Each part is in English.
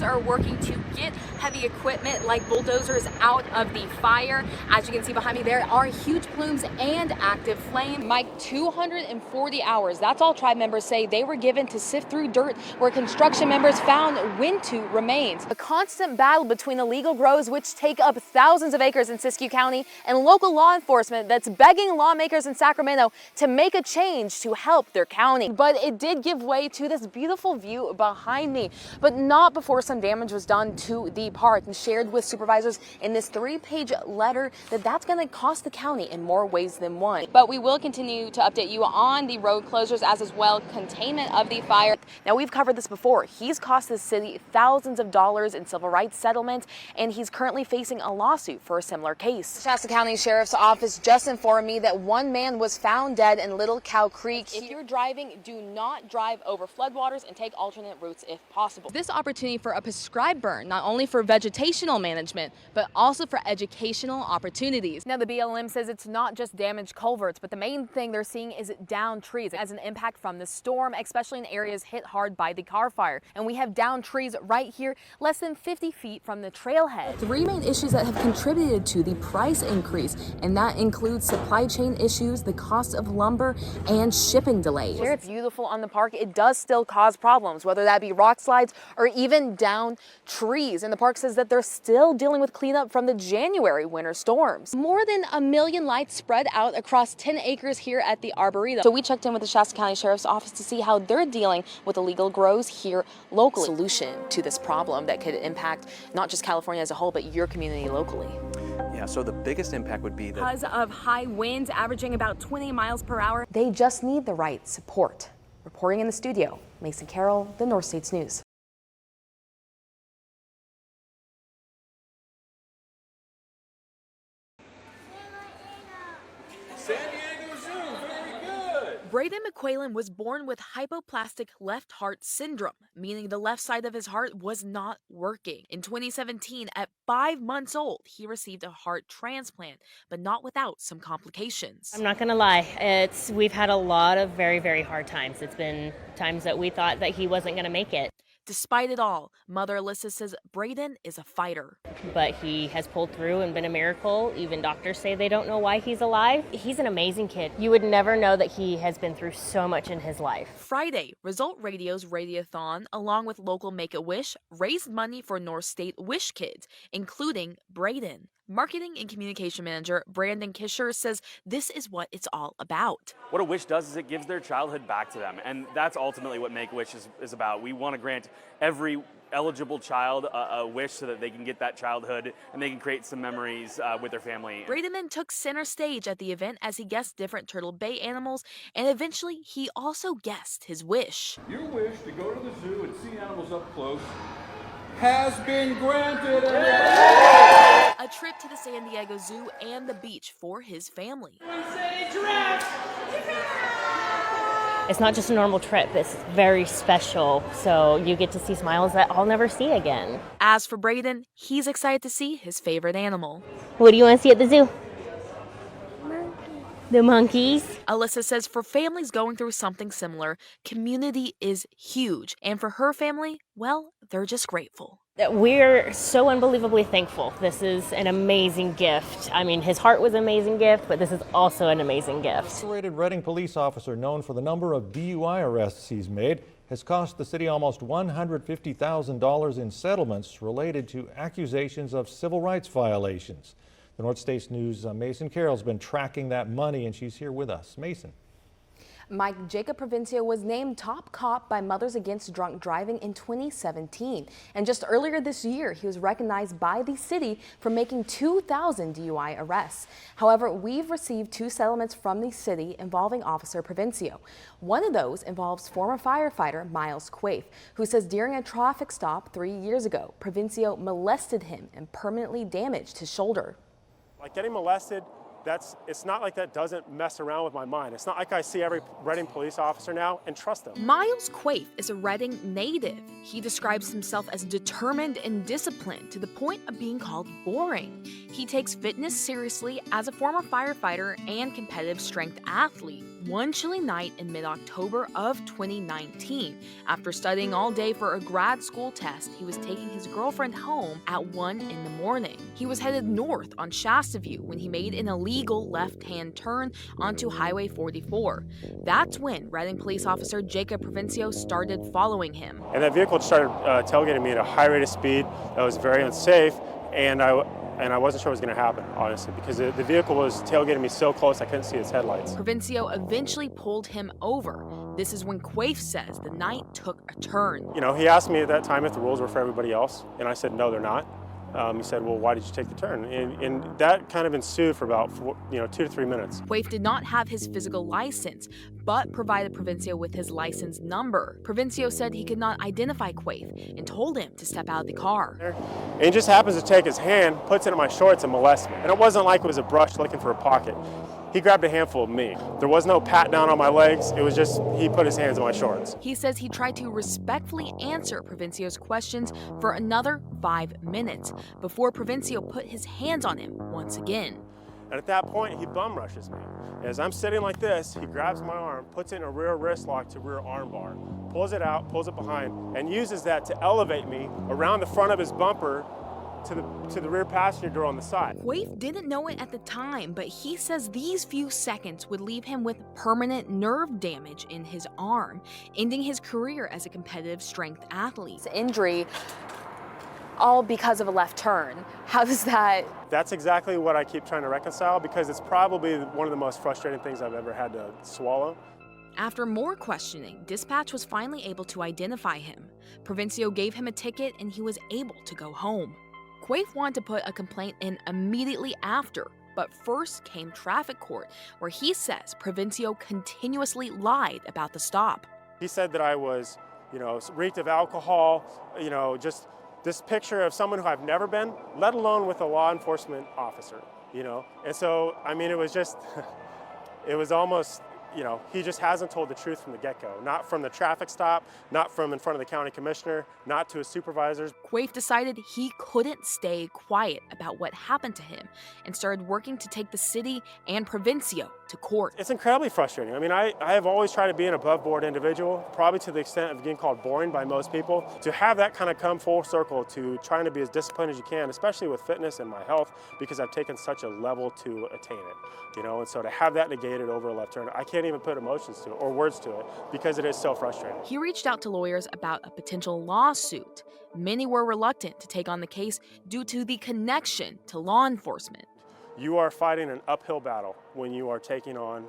are working to get heavy equipment like bulldozers out of the fire. As you can see behind me, there are huge plumes and active flame. Mike, 240 hours. That's all tribe members say they were given to sift through dirt where construction members found Wintu remains. A constant battle between illegal grows, which take up thousands of acres in Siskiyou County, and local law enforcement that's begging lawmakers in Sacramento to make a change to help their county. But it did give way to this beautiful view behind me, but not before some damage was done to the park, and shared with supervisors in this 3-page letter that's going to cost the county in more ways than one. But we will continue to update you on the road closures as well containment of the fire. Now, we've covered this before. He's cost the city thousands of dollars in civil rights settlements, and he's currently facing a lawsuit for a similar case. Shasta County Sheriff's Office just informed me that one man was found dead in Little Cow Creek. If you're driving, do not drive over floodwaters and take alternate routes if possible. This opportunity for a prescribed burn, not only for vegetational management, but also for educational opportunities. Now, the BLM says it's not just damaged culverts, but the main thing they're seeing is downed trees as an impact from the storm, especially in areas hit hard by the Carr fire. And we have downed trees right here, less than 50 feet from the trailhead. 3 main issues that have contributed to the price increase, and that includes supply chain issues, the cost of lumber, and shipping delays. Here, it's beautiful on the park. It does still cause problems, whether that be rock slides or even down trees. And the park says that they're still dealing with cleanup from the January winter storms. More than 1 million lights spread out across 10 acres here at the Arboretum. So we checked in with the Shasta County Sheriff's Office to see how they're dealing with illegal grows here locally. Solution to this problem that could impact not just California as a whole, but your community locally. Yeah, so the biggest impact would be because of high winds averaging about 20 miles per hour. They just need the right support. Reporting in the studio, Mason Carroll, the North States News. Braden McQuillan was born with hypoplastic left heart syndrome, meaning the left side of his heart was not working. In 2017, at 5 months old, he received a heart transplant, but not without some complications. I'm not going to lie, we've had a lot of very, very hard times. It's been times that we thought that he wasn't going to make it. Despite it all, Mother Alyssa says Braden is a fighter. But he has pulled through and been a miracle. Even doctors say they don't know why he's alive. He's an amazing kid. You would never know that he has been through so much in his life. Friday, Result Radio's Radiothon, along with local Make-A-Wish, raised money for North State Wish Kids, including Braden. Marketing and Communication Manager Brandon Kisher says this is what it's all about. What a wish does is it gives their childhood back to them, and that's ultimately what Make-A-Wish is about. We want to grant every eligible child a wish so that they can get that childhood and they can create some memories with their family. Braden then took center stage at the event as he guessed different Turtle Bay animals, and eventually he also guessed his wish. Your wish to go to the zoo and see animals up close has been granted. A trip to the San Diego Zoo and the beach for his family. It's not just a normal trip, it's very special. So you get to see smiles that I'll never see again. As for Braden, he's excited to see his favorite animal. What do you want to see at the zoo? The monkeys. Alyssa says for families going through something similar, community is huge. And for her family, well, they're just grateful. We're so unbelievably thankful. This is an amazing gift. I mean, his heart was an amazing gift, but this is also an amazing gift. Incarcerated Reading police officer known for the number of DUI arrests he's made has cost the city almost $150,000 in settlements related to accusations of civil rights violations. The North States News' Mason Carroll's been tracking that money, and she's here with us. Mason. Mike, Jacob Provencio was named top cop by Mothers Against Drunk Driving in 2017. And just earlier this year, he was recognized by the city for making 2,000 DUI arrests. However, we've received 2 settlements from the city involving Officer Provencio. One of those involves former firefighter Miles Quaife, who says during a traffic stop 3 years ago, Provencio molested him and permanently damaged his shoulder. Like getting molested it's not like that doesn't mess around with my mind. It's not like I see every Reading police officer now and trust them. Miles Quaife is a Reading native. He describes himself as determined and disciplined to the point of being called boring. He takes fitness seriously as a former firefighter and competitive strength athlete. One chilly night in mid-October of 2019, after studying all day for a grad school test, he was taking his girlfriend home at 1 in the morning. He was headed north on Shasta View when he made an illegal left-hand turn onto Highway 44. That's when Reading police officer Jacob Provencio started following him. And that vehicle started tailgating me at a high rate of speed that was very unsafe, and I wasn't sure what was going to happen, honestly, because the vehicle was tailgating me so close I couldn't see its headlights. Provencio eventually pulled him over. This is when Quaife says the night took a turn. You know, he asked me at that time if the rules were for everybody else, and I said, no, they're not. He said, well, why did you take the turn? And that kind of ensued for about 2 to 3 minutes. Quaife did not have his physical license, but provided Provencio with his license number. Provencio said he could not identify Quaife and told him to step out of the car. And he just happens to take his hand, puts it in my shorts, and molests me. And it wasn't like it was a brush looking for a pocket. He grabbed a handful of me. There was no pat down on my legs. It was just he put his hands in my shorts. He says he tried to respectfully answer Provencio's questions for another 5 minutes before Provencio put his hands on him once again. And at that point, he bum rushes me. As I'm sitting like this, he grabs my arm, puts it in a rear wrist lock to rear arm bar, pulls it out, pulls it behind, and uses that to elevate me around the front of his bumper to the rear passenger door on the side. Quaife didn't know it at the time, but he says these few seconds would leave him with permanent nerve damage in his arm, ending his career as a competitive strength athlete. Injury, all because of a left turn. How does that... That's exactly what I keep trying to reconcile, because it's probably one of the most frustrating things I've ever had to swallow. After more questioning, dispatch was finally able to identify him. Provencio gave him a ticket and he was able to go home. Quaife wanted to put a complaint in immediately after, but first came traffic court, where he says Provencio continuously lied about the stop. He said that I was, reeked of alcohol, just this picture of someone who I've never been, let alone with a law enforcement officer, And so, it was just, it was almost, he just hasn't told the truth from the get-go. Not from the traffic stop, not from in front of the county commissioner, not to his supervisors. Quaife decided he couldn't stay quiet about what happened to him and started working to take the city and Provencio to court. It's incredibly frustrating. I have always tried to be an above-board individual, probably to the extent of getting called boring by most people. To have that kind of come full circle to trying to be as disciplined as you can, especially with fitness and my health, because I've taken such a level to attain it. And so to have that negated over a left turn, I can't even put emotions to it or words to it because it is so frustrating. He reached out to lawyers about a potential lawsuit. Many were reluctant to take on the case due to the connection to law enforcement. You are fighting an uphill battle when you are taking on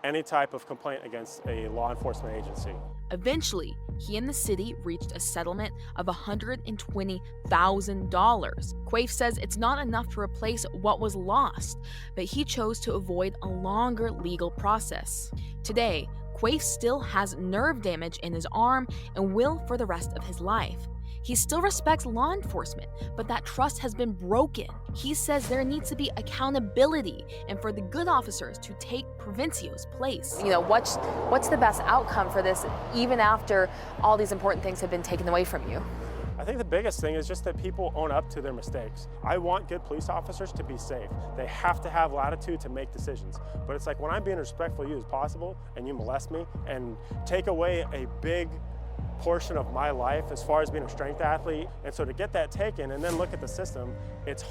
any type of complaint against a law enforcement agency. Eventually, he and the city reached a settlement of $120,000. Quaife says it's not enough to replace what was lost, but he chose to avoid a longer legal process. Today, Quaife still has nerve damage in his arm and will for the rest of his life. He still respects law enforcement, but that trust has been broken. He says there needs to be accountability and for the good officers to take Provencio's place. What's the best outcome for this, even after all these important things have been taken away from you? I think the biggest thing is just that people own up to their mistakes. I want good police officers to be safe. They have to have latitude to make decisions. But it's like when I'm being respectful of you as possible and you molest me and take away a big portion of my life as far as being a strength athlete, and so to get that taken and then look at the system, it's